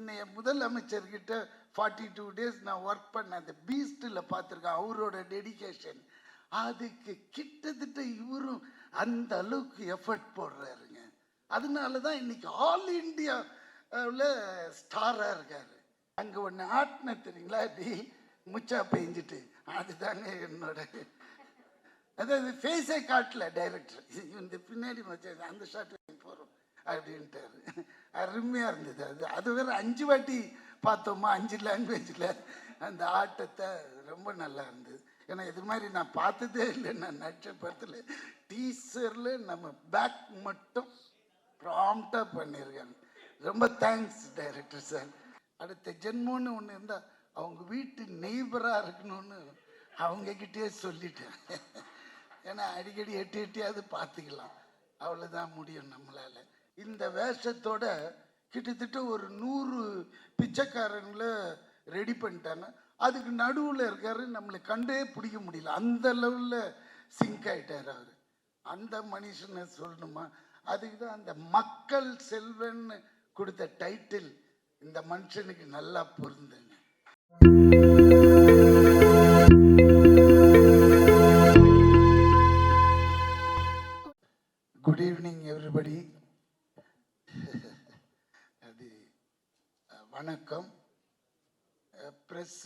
என்னைய முதலமைச்சர்கிட்ட 42 days நான் work பண்ண அந்த பீஸ்டில் பார்த்துருக்கேன். அவரோட டெடிகேஷன் அதுக்கு கிட்டத்தட்ட இவரும் அந்த அளவுக்கு எஃபர்ட் போடுறாருங்க. அதனால தான் இன்னைக்கு ஆல் இண்டியாவில் ஸ்டாராக இருக்காரு. அங்கே ஒன்று ஆட்டின தெரியுங்களா, அப்படி முச்சா பெஞ்சிட்டு, அதுதாங்க என்னோட, அதாவது ஃபேஸே காட்டல டைரக்டர், இந்த பின்னாடி மச்சா அந்த ஷாட் போகிறோம் அப்படின்ட்டாரு. அருமையாக இருந்தது. அது வேற 5 வாட்டி பார்த்தோமா, 5 லாங்குவேஜில் அந்த ஆட்டத்தை. ரொம்ப நல்லா இருந்தது. ஏன்னா இது மாதிரி நான் பார்த்ததே இல்லை. நான் நடிச்ச படத்தில் டீசரில் நம்ம பேக் மட்டும் ப்ராம்ப்டாக பண்ணியிருக்காங்க. ரொம்ப தேங்க்ஸ் டைரக்டர் சார். அடுத்த ஜென்மோன்னு ஒன்று இருந்தால் அவங்க வீட்டு நெய்பராக இருக்கணும்னு அவங்கக்கிட்டே சொல்லிட்டேன். ஏன்னா அடிக்கடி எட்டியாவது பார்த்துக்கலாம், அவ்வளோதான் முடியும் நம்மளால். இந்த வேஷத்தோட கிட்டத்தட்ட ஒரு 100 பிச்சைக்காரங்களை ரெடி பண்ணிட்டாங்க. அதுக்கு நடுவில் இருக்காரு, நம்மளை கண்டே பிடிக்க முடியல, அந்த லெவலில் சிங்க் ஆகிட்டார் அவர். அந்த மனுஷனை சொல்லணுமா? அதுக்கு தான் அந்த மக்கள் செல்வன்னு கொடுத்த டைட்டில் இந்த மனுஷனுக்கு நல்லா பொருந்துங்க. Good evening everybody. அது வணக்கம். ப்ரெஸ்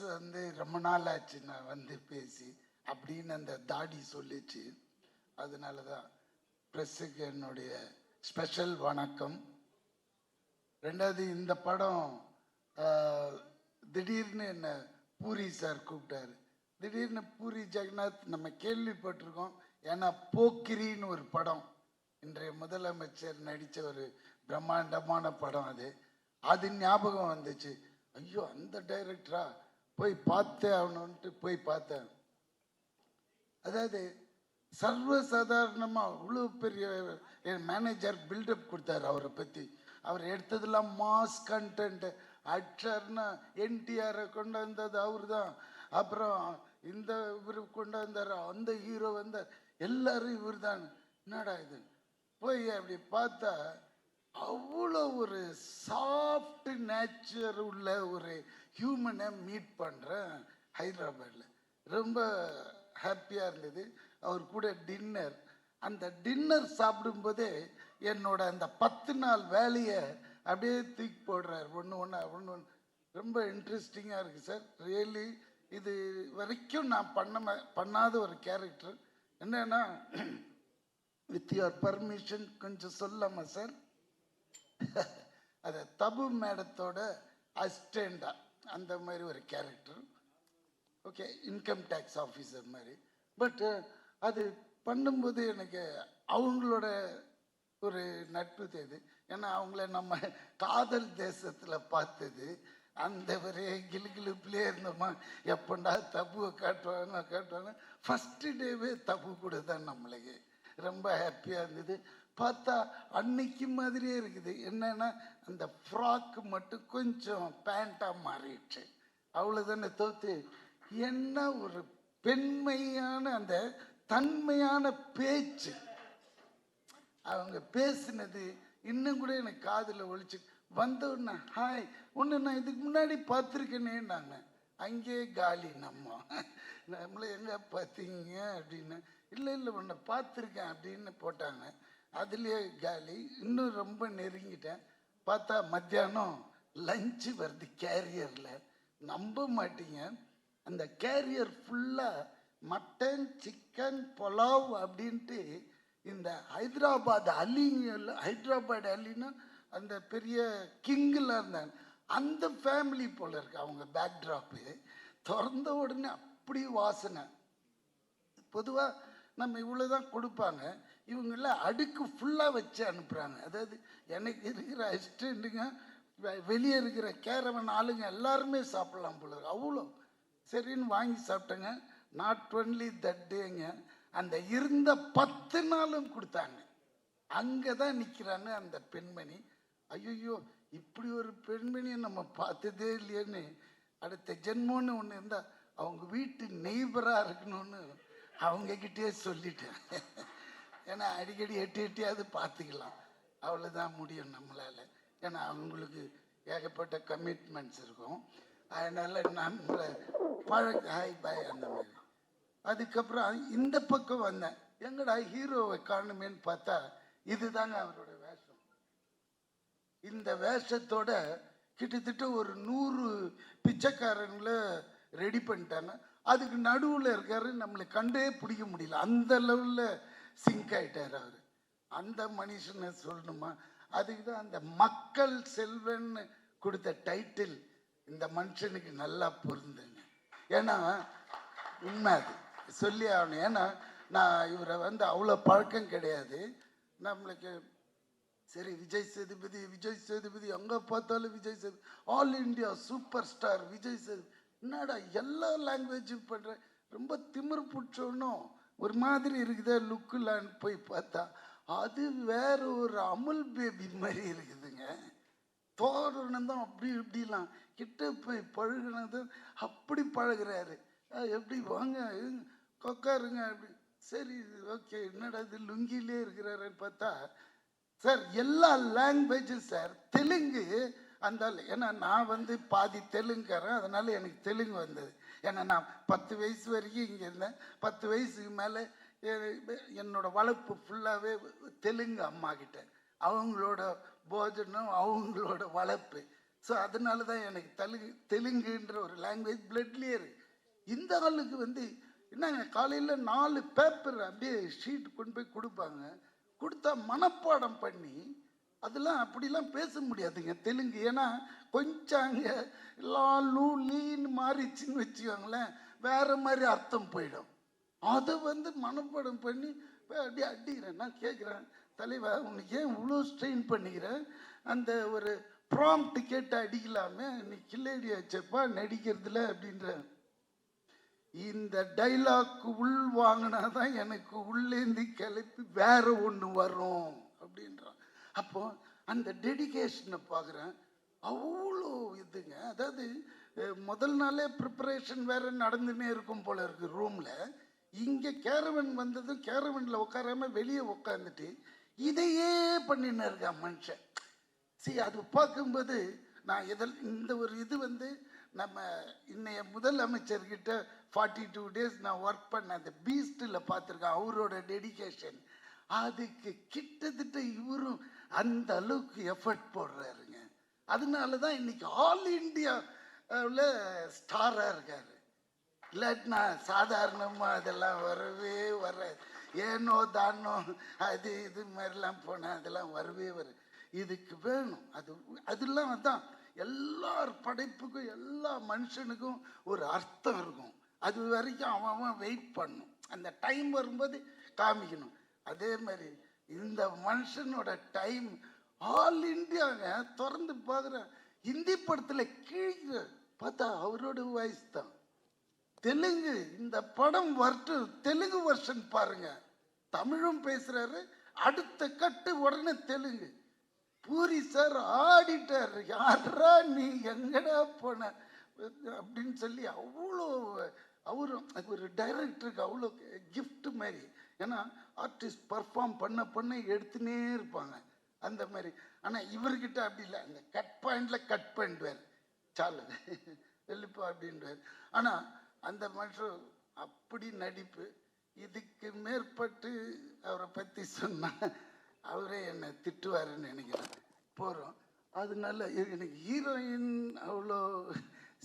ரொம்ப நாள் ஆச்சு நான் பேசி அப்படின்னு அந்த தாடி சொல்லிச்சு. அதனால தான் ப்ரெஸ்ஸுக்கு என்னுடைய ஸ்பெஷல் வணக்கம். ரெண்டாவது, இந்த படம் திடீர்னு என்ன பூரி சார் கூப்பிட்டாரு. திடீர்னு பூரி ஜெகநாத் நம்ம கேள்விப்பட்டிருக்கோம். ஏன்னா போக்கிரின்னு ஒரு படம், இன்றைய முதலமைச்சர் நடித்த ஒரு பிரம்மாண்டமான படம், அது ஞாபகம் வந்துச்சு. ஐயோ, அந்த டைரக்டரா, போய் பார்த்தே ஆகணுன்ட்டு போய் பார்த்தேன். அதாவது சர்வசாதாரணமாக அவ்வளோ பெரிய என் மேனேஜர் பில்டப் கொடுத்தாரு அவரை பற்றி. அவர் எடுத்ததெல்லாம் மாஸ் கண்டென்ட். ஆக்டர்னா என்டிஆரை கொண்டு வந்தது அவர் தான். அப்புறம் இந்த இவர் கொண்டு வந்தார், அந்த ஹீரோ வந்தார், எல்லாரும் இவர் தான். என்னடா இது, போய் அப்படி பார்த்தா அவ்வளோ ஒரு சாஃப்ட் நேச்சர் உள்ள ஒரு ஹியூமனை மீட் பண்ணுறேன் ஹைதராபாத்தில். ரொம்ப ஹாப்பியாக இருந்தது. அவர் கூட டின்னர், அந்த டின்னர் சாப்பிடும்போதே என்னோட அந்த 10 நாள் வேலையை அப்படியே தூக்கி போடுறார். ஒன்று ரொம்ப இன்ட்ரெஸ்டிங்காக இருக்குது சார். ரியலி இது வரைக்கும் நான் பண்ணாத ஒரு கேரக்டர். என்னன்னா, வித் யுவர் பர்மிஷன் கொஞ்சம் சொல்லாமா சார்? அது தபு மேடத்தோட அசிஸ்டண்டா அந்த மாதிரி ஒரு character. Okay, income tax officer மாதிரி. பட் அது பண்ணும்போது எனக்கு அவங்களோட ஒரு நட்பு தேது. ஏன்னா அவங்கள நம்ம காதல் தேசத்தில் பார்த்தது, அந்த ஒரே கிளுகிளுப்புலேயே இருந்தோமா, எப்பண்டா தபுவை காட்டுவாங்க. ஃபஸ்ட்டு டேவே தபு கூட தான் நம்மளுக்கு ரொம்ப ஹாப்பியாக இருந்தது. பார்த்தா அன்னைக்கு மாதிரியே இருக்குது. என்னன்னா, அந்த ஃப்ராக்கு மட்டும் கொஞ்சம் பேண்ட்டாக மாறிடுச்சு, அவ்வளோதானே தோத்து. என்ன ஒரு பெண்மையான அந்த தன்மையான பேச்சு, அவங்க பேசினது இன்னும் கூட எனக்கு காதில் ஒழிச்சு வந்தோன்னா, ஹாய் ஒன்று நான் இதுக்கு முன்னாடி பார்த்துருக்கேனே. நாங்கள் அங்கே காலி நம்மளை எங்கே பார்த்தீங்க அப்படின்னு, இல்லை ஒன்று பார்த்துருக்கேன் அப்படின்னு போட்டாங்க. அதுலேயே காலி. இன்னும் ரொம்ப நெருங்கிட்டேன். பார்த்தா மத்தியானம் லஞ்சு வருது கேரியரில். நம்ப மாட்டீங்க, அந்த கேரியர் ஃபுல்லாக மட்டன், சிக்கன், புலாவ் அப்படின்ட்டு இந்த ஹைதராபாத் அலின்னா அந்த பெரிய கிங்கில் இருந்தாங்க, அந்த ஃபேமிலி போல் இருக்கு அவங்க பேக்ட்ராப்பு. திறந்த உடனே அப்படி வாசனை. பொதுவாக நம்ம இவ்வளோதான் கொடுப்பாங்க, இவங்கெல்லாம் அடுக்கு ஃபுல்லாக வச்சு அனுப்புகிறாங்க. அதாவது எனக்கு இருக்கிற அசிஸ்டண்ட்டுங்க, வெளியே இருக்கிற கேரவன் ஆளுங்க எல்லாருமே சாப்பிட்லாம் போல இருக்கு. அவ்வளோ சரின்னு வாங்கி சாப்பிட்டேங்க. நாட் ஒன்லி தட் டேங்க, அந்த இருந்த 10 நாளும் கொடுத்தாங்க. அங்கே தான் நிற்கிறாங்க அந்த பெண்மணி. ஐயோ, இப்படி ஒரு பெண்மணியை நம்ம பார்த்ததே இல்லையேன்னு, அடுத்த ஜென்மோன்னு ஒன்று இருந்தால் அவங்க வீட்டு நெய்பராக இருக்கணும்னு அவங்கக்கிட்டே சொல்லிட்டேன். ஏன்னா அடிக்கடி எட்டியாவது பார்த்துக்கலாம், அவ்வளோதான் முடியும் நம்மளால். ஏன்னா அவங்களுக்கு ஏகப்பட்ட கமிட்மெண்ட்ஸ் இருக்கும். அதனால நம்மளை பழக ஹாய் பாய் அந்த மாதிரி. அதுக்கப்புறம் இந்த பக்கம் வந்தேன், எங்கடா ஹீரோவை காணுமேன்னு பார்த்தா இதுதாங்க அவரோட வேஷம். இந்த வேஷத்தோட கிட்டத்தட்ட ஒரு 100 பிச்சைக்காரங்களை ரெடி பண்ணிட்டாங்க. அதுக்கு நடுவில் இருக்காரு, நம்மளை கண்டே பிடிக்க முடியல, அந்த லெவலில் சிங்க் ஆயிட்டார் அவர். அந்த மனுஷனை சொல்லணுமா? அதுக்கு தான் அந்த மக்கள் செல்வன்னு கொடுத்த டைட்டில் இந்த மனுஷனுக்கு நல்லா பொருந்துங்க. ஏன்னா உண்மை அது சொல்லி ஆகணும். ஏன்னா நான் இவரை அவ்வளோ பழக்கம் கிடையாது நம்மளுக்கு. சரி, விஜய் சேதுபதி அங்கே பார்த்தாலும் Vijay Sethupathi, all India super star Vijay Sethupathi. என்னடா எல்லா லாங்குவேஜும் பண்ணுற, ரொம்ப திமிர் பிடிச்சோன்னும் ஒரு மாதிரி இருக்குதே லுக்குலான்னு போய் பார்த்தா அது வேற ஒரு அமுல் பேபி மாதிரி இருக்குதுங்க. தோரணம் தான் அப்படி இப்படிலாம் கிட்ட போய் பழகினது அப்படி பழகிறாரு. எப்படி வாங்க கொக்காருங்க அப்படி. சரி ஓகே, என்னடா இது லுங்கிலே இருக்கிறாருன்னு பார்த்தா சார் எல்லா லாங்குவேஜும் சார். தெலுங்கு அந்த, ஏன்னா நான் பாதி தெலுங்குறேன், அதனால எனக்கு தெலுங்கு வந்தது. ஏன்னா நான் 10 வயசு வரைக்கும் இங்கே இருந்தேன். 10 வயசுக்கு மேலே என்னோட வளர்ப்பு ஃபுல்லாகவே தெலுங்கு அம்மா கிட்ட, அவங்களோட போஜனம் அவங்களோட வளர்ப்பு. ஸோ அதனால தான் எனக்கு தெலுங்குன்ற ஒரு லாங்குவேஜ் பிளட்லேயே இருக்கு. இந்த ஆளுக்கு என்னங்க காலையில் 4 பேப்பர் அப்படியே ஷீட் கொண்டு போய் கொடுப்பாங்க, கொடுத்தா மனப்பாடம் பண்ணி அதெல்லாம் அப்படிலாம் பேச முடியாதுங்க தெலுங்கு. ஏன்னா கொஞ்சம் அங்கே லூ லீன்னு மாறிச்சின்னு வச்சுக்கோங்களேன், வேற மாதிரி அர்த்தம் போயிடும். அதை மனப்பாடம் பண்ணி அப்படியே அடிக்கிறேன். நான் கேட்குறேன், தலைவா உனக்கு ஏன் இவ்வளோ ஸ்ட்ரெயின் பண்ணிக்கிறேன், அந்த ஒரு ப்ராம்ப்ட் கேட்டு அடிக்கலாமே, நீ கில்லேடி ஆச்சப்பா நடிக்கிறதுல அப்படின்ற. இந்த டைலாக் உள் வாங்கினாதான் எனக்கு உள்ளேந்தி கிளப்பி வேற ஒன்று வரும் அப்படின்றான். அப்போ அந்த டெடிகேஷனை பார்க்குறேன், அவ்வளோ இதுங்க. அதாவது முதல் நாளே ப்ரிப்பரேஷன் வேற நடந்துன்னே இருக்கும் போல இருக்கு ரூமில். இங்கே கேரவன் வந்ததும் கேரவனில் உட்காராம வெளியே உட்காந்துட்டு இதையே பண்ணின்னு இருக்கான் மனுஷன். சரி, அது பார்க்கும்போது நான் இந்த ஒரு இது நம்ம இன்னைய முதலமைச்சர்கிட்ட 42 days நான் ஒர்க் பண்ண அந்த பீஸ்டில் பார்த்துருக்கேன். அவரோட டெடிகேஷன் அதுக்கு கிட்டத்தட்ட இவரும் அந்த அளவுக்கு எஃபர்ட் போடுறாருங்க. அதனால தான் இன்னைக்கு ஆல் இண்டியாவில் ஸ்டாராக இருக்காரு. இல்லாட்டினா சாதாரணமாக அதெல்லாம் வரவே வராது. ஏனோ தானோ அது இது மாதிரிலாம் போனால் அதெல்லாம் வரவே வரும். இதுக்கு வேணும் அதெல்லாம் தான் எல்லார் படைப்புக்கும் எல்லா மனுஷனுக்கும் ஒரு அர்த்தம் இருக்கும். அது வரைக்கும் அவன் வெயிட் பண்ணும், அந்த டைம் வரும்போது காமிக்கணும். அதே மாதிரி இந்த மனுஷனோட டைம் ஆல் இண்டியாங்க. திறந்து பார்க்குறேன், ஹிந்தி படத்தில் கீழே பார்த்தா அவரோட வாய்ஸ் தான். தெலுங்கு இந்த படம் வரட்டும், தெலுங்கு வெர்ஷன் பாருங்க, தமிழும் பேசுறாரு, அடுத்த கட்டு உடனே தெலுங்கு. பூரி சார் ஆடிட்டார், யாரா நீ எங்கடா போன அப்படின்னு சொல்லி அவ்வளோ அவரும் ஒரு டைரக்டருக்கு அவ்வளோ கிஃப்ட் மாதிரி. ஏன்னா ஆர்டிஸ்ட் பர்ஃபார்ம் பண்ண எடுத்துனே இருப்பாங்க அந்த மாதிரி. ஆனால் இவர்கிட்ட அப்படி இல்லை, அந்த கட் பாயிண்ட்ல கட் பண்ணிடுவார், சாலு வெள்ளிப்பா அப்படின்வார். ஆனால் அந்த மனுஷன் அப்படி நடிப்பு. இதுக்கு மேற்பட்டு அவரை பற்றி சொன்னால் அவரே என்னை திட்டுவாருன்னு நினைக்கிறேன். போகிறோம். அதனால எனக்கு ஹீரோயின் அவ்வளோ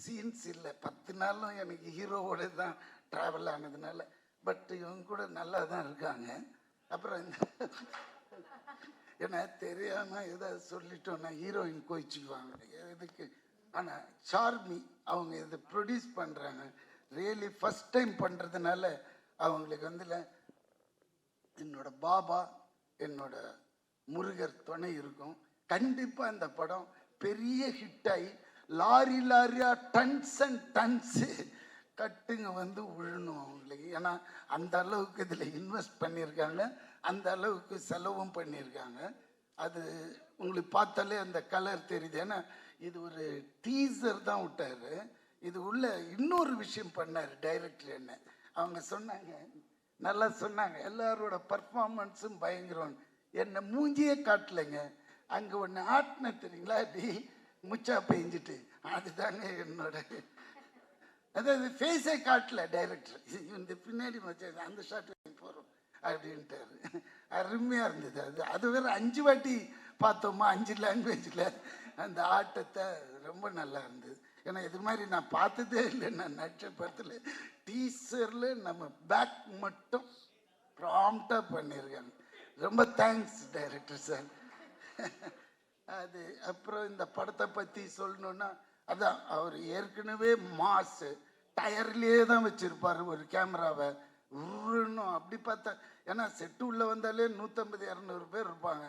சீன்ஸ் இல்லை. 10 நாளும் எனக்கு ஹீரோவோட தான் ட்ராவல் ஆனதுனால. பட் இவங்க கூட நல்லா தான் இருக்காங்க. அப்புறம் ஏன்னா தெரியாமல் ஏதாவது சொல்லிட்டோன்னா ஹீரோயின் கோயிச்சுக்குவாங்க எதுக்கு. ஆனால் சார்மி அவங்க இதை ப்ரொடியூஸ் பண்ணுறாங்க, ரியலி ஃபஸ்ட் டைம் பண்ணுறதுனால அவங்களுக்கு என்னோட பாபா என்னோட முருகர் துணை இருக்கும். கண்டிப்பாக அந்த படம் பெரிய ஹிட் ஆகி லாரியா டன்ஸ் அண்ட் டன்ஸு கட்டுங்க விழணும் அவங்களுக்கு. ஏன்னா அந்த அளவுக்கு இதில் இன்வெஸ்ட் பண்ணியிருக்காங்க, அந்த அளவுக்கு செலவும் பண்ணியிருக்காங்க. அது உங்களுக்கு பார்த்தாலே அந்த கலர் தெரியுது. ஏன்னா இது ஒரு டீசர் தான் விட்டாரு. இது உள்ள இன்னொரு விஷயம் பண்ணார் டைரக்டர். என்ன அவங்க சொன்னாங்க, நல்லா சொன்னாங்க, எல்லாரோட பர்ஃபார்மன்ஸும் பயங்கரம். என்னை மூஞ்சியே காட்டலைங்க, அங்கே ஒன்று ஆட்டின தெரியுங்களா, அப்படி முச்சா பெஞ்சிட்டு அதுதாங்க என்னோட, அதாவது ஃபேஸே காட்டல டைரக்டர், இந்த பின்னாடி மச்சான் அந்த ஷாட் போகிறோம் அப்படின்ட்டாரு. அருமையாக இருந்தது. அது வேற 5 வாட்டி பார்த்தோமா 5 லாங்குவேஜில் அந்த ஆட்டத்தை. ரொம்ப நல்லா இருந்தது. ஏன்னா இது மாதிரி நான் பார்த்ததே இல்லை. நான் நடிச்ச படத்தில் டீசரில் நம்ம பேக் மட்டும் ப்ராம்ப்டாக பண்ணியிருக்காங்க. ரொம்ப தேங்க்ஸ் டைரக்டர் சார். அது அப்புறம் இந்த படத்தை பற்றி சொல்லணுன்னா, அதான் அவர் ஏற்கனவே மாசு டயர்லேயே தான் வச்சுருப்பார் ஒரு கேமராவை. உருணும் அப்படி பார்த்தா, ஏன்னா செட்டு உள்ளே வந்தாலே 150-200 பேர் இருப்பாங்க,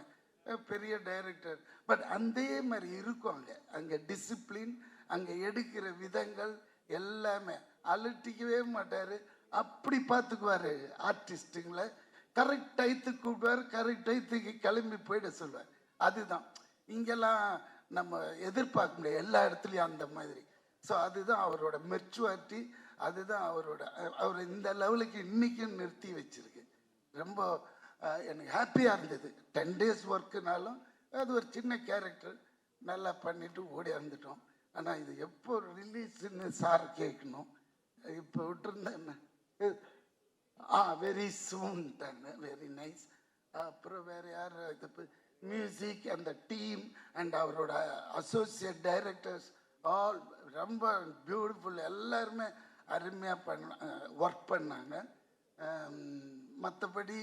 பெரிய டைரக்டர். பட் அதே மாதிரி இருக்கும் அங்கே டிசிப்ளின், அங்கே எடுக்கிற விதங்கள் எல்லாமே. அலட்டிக்கவே மாட்டார், அப்படி பார்த்துக்குவார் ஆர்டிஸ்ட்டுங்களை. கரெக்ட் டயத்துக்கு கூப்பிடுவார், கரெக்ட் டயத்துக்கு கிளம்பி போயிட சொல்லுவார். அதுதான் இங்கெல்லாம் நம்ம எதிர்பார்க்க முடியாது எல்லா இடத்துலையும் அந்த மாதிரி. ஸோ அதுதான் அவரோட மெச்சுவாரிட்டி, அதுதான் அவர் இந்த லெவலுக்கு இன்றைக்கும் நிறுத்தி வச்சிருக்கு. ரொம்ப எனக்கு ஹாப்பியாக இருந்தது. 10 days ஒர்க்குனாலும் அது ஒரு சின்ன கேரக்டர் நல்லா பண்ணிட்டு ஓடி வந்துட்டோம். ஆனால் இது எப்போ ரிலீஸ்ன்னு சார் கேட்கணும். இப்போ விட்டுருந்தேன். வெரி சூன் தானே. Very nice. அப்புறம் வேறு யார், இது மியூசிக் அந்த டீம் அண்ட் அவரோட அசோசியேட் டைரக்டர்ஸ் ஆல் ரொம்ப பியூட்டிஃபுல். எல்லாருமே அருமையாக ஒர்க் பண்ணாங்க. மற்றபடி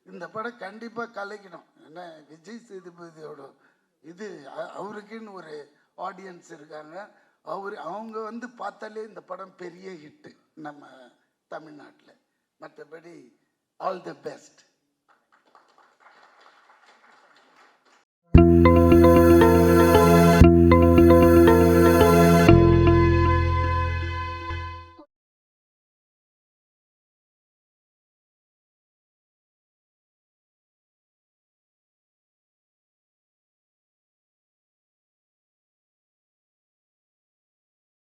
இந்த படம் கண்டிப்பாக கலைக்கணும். ஏன்னா விஜய் சேதுபதியோட இது அவருக்குன்னு ஒரு ஆடியன்ஸ் இருக்காங்க. அவங்க வந்து பார்த்தாலே இந்த படம் பெரிய ஹிட்டு நம்ம தமிழ்நாட்டில். மற்றபடி ஆல் தி பெஸ்ட்.